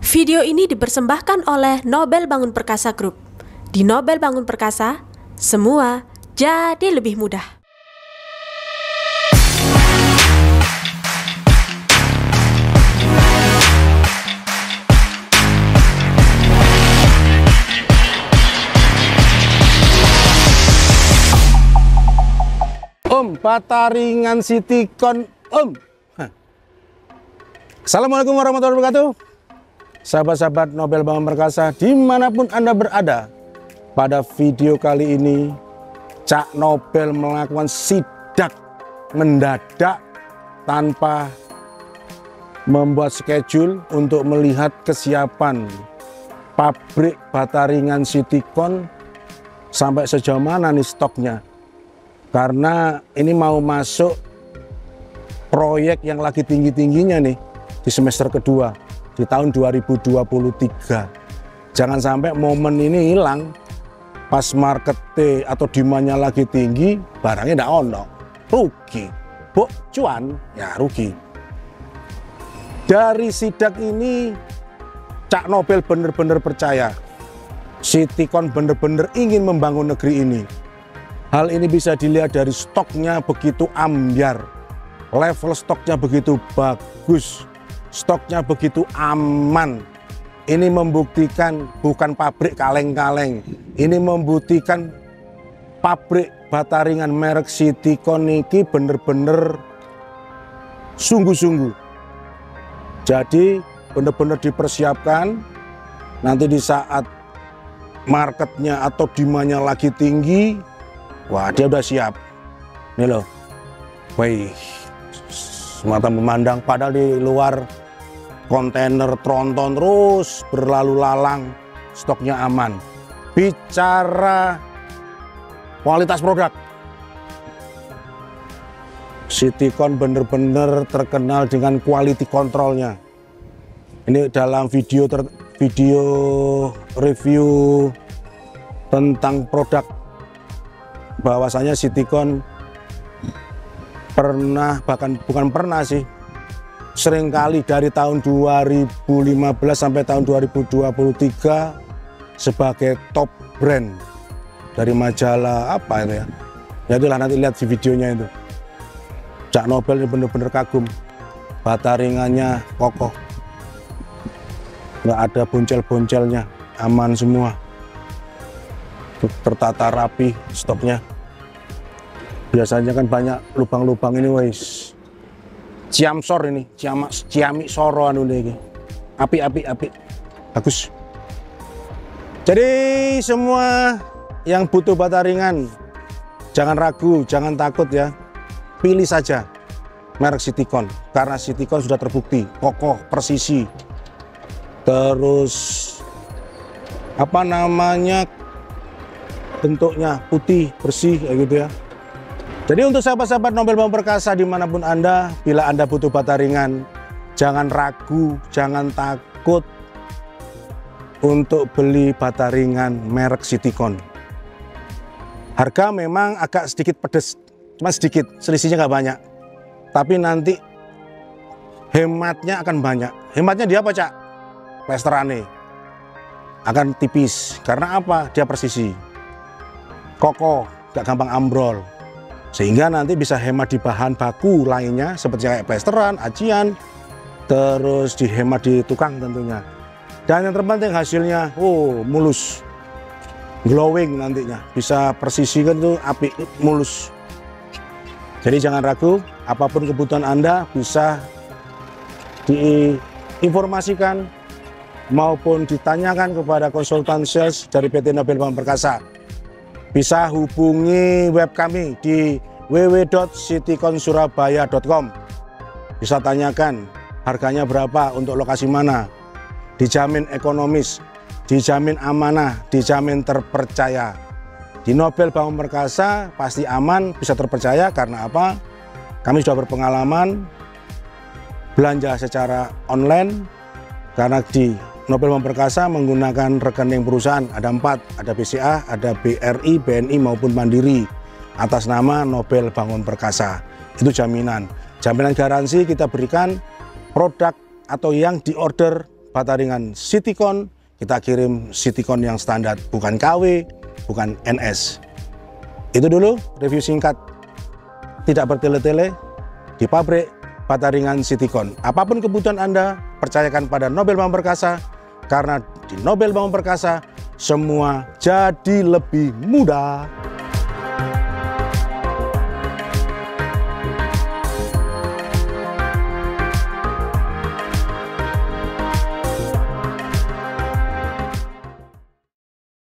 Video ini dipersembahkan oleh Nobel Bangun Perkasa Group. Di Nobel Bangun Perkasa, semua jadi lebih mudah. Bataringan Citycon Assalamualaikum warahmatullahi wabarakatuh. Sahabat-sahabat Nobel Bangun Perkasa dimanapun Anda berada, pada video kali ini Cak Nobel melakukan sidak mendadak tanpa membuat schedule untuk melihat kesiapan pabrik Bataringan Citycon sampai sejauh mana nih stoknya. Karena ini mau masuk proyek yang lagi tinggi-tingginya nih di semester kedua di tahun 2023. Jangan sampai momen ini hilang pas market atau demandnya lagi tinggi, barangnya ndak ono, rugi. Bok cuan ya rugi. Dari sidak ini Cak Nobel bener-bener percaya Citycon bener-bener ingin membangun negeri ini. Hal ini bisa dilihat dari stoknya begitu ambyar, level stoknya begitu bagus, stoknya begitu aman. Ini membuktikan bukan pabrik kaleng-kaleng, ini membuktikan pabrik Bataringan merek Citycon ini bener-bener sungguh-sungguh. Jadi bener-bener dipersiapkan, nanti di saat marketnya atau demandnya lagi tinggi, wah dia udah siap. Nih loh, wih, semata memandang, padahal di luar kontainer tronton terus berlalu lalang, stoknya aman. Bicara kualitas produk, Citycon bener-bener terkenal dengan quality controlnya. Ini dalam video review tentang produk, bahwasanya Citycon pernah, bahkan bukan pernah sih, seringkali dari tahun 2015 sampai tahun 2023 sebagai top brand dari majalah apa itu ya. Ya itulah, nanti lihat di videonya itu. Cak Nobel ini bener-bener kagum. Bataringannya kokoh, nggak ada boncel-boncelnya, aman semua, tertata rapi stoknya. Biasanya kan banyak lubang-lubang ini, wis ciamsor ini, ciamik soro anu ini. Api bagus. Jadi semua yang butuh Bataringan, jangan ragu, jangan takut ya. Pilih saja merek Citycon, karena Citycon sudah terbukti kokoh, presisi. Terus apa namanya, bentuknya putih, bersih kayak gitu ya. Jadi untuk sahabat-sahabat Nobel Bangun Perkasa dimanapun Anda, bila Anda butuh Bataringan, jangan ragu, jangan takut untuk beli Bataringan merek Citycon. Harga memang agak sedikit pedes, cuma sedikit, selisihnya nggak banyak. Tapi nanti hematnya akan banyak. Hematnya dia apa, Cak? Plesterane akan tipis. Karena apa? Dia presisi, kokoh, gak gampang ambrol. Sehingga nanti bisa hemat di bahan baku lainnya seperti kayak plesteran, acian, terus dihemat di tukang tentunya. Dan yang terpenting hasilnya, mulus, glowing nantinya, bisa presisi kan tuh api, mulus. Jadi jangan ragu, apapun kebutuhan Anda bisa diinformasikan maupun ditanyakan kepada konsultan sales dari PT Nobel Bangun Perkasa. Bisa hubungi web kami di www.cityconsurabaya.com. Bisa tanyakan harganya berapa, untuk lokasi mana. Dijamin ekonomis, dijamin amanah, dijamin terpercaya. Di Nobel Bangun Perkasa pasti aman, bisa terpercaya. Karena apa? Kami sudah berpengalaman belanja secara online, karena di Nobel Bangun Perkasa menggunakan rekening perusahaan, ada 4, ada BCA, ada BRI, BNI maupun Mandiri, atas nama Nobel Bangun Perkasa. Itu jaminan garansi kita berikan produk atau yang diorder bata ringan Citycon, kita kirim Citycon yang standar, bukan KW, bukan NS. Itu dulu review singkat, tidak bertele-tele, di pabrik bata ringan Citycon. Apapun kebutuhan Anda, percayakan pada Nobel Bangun Perkasa, karena di Nobel Bangun Perkasa semua jadi lebih mudah.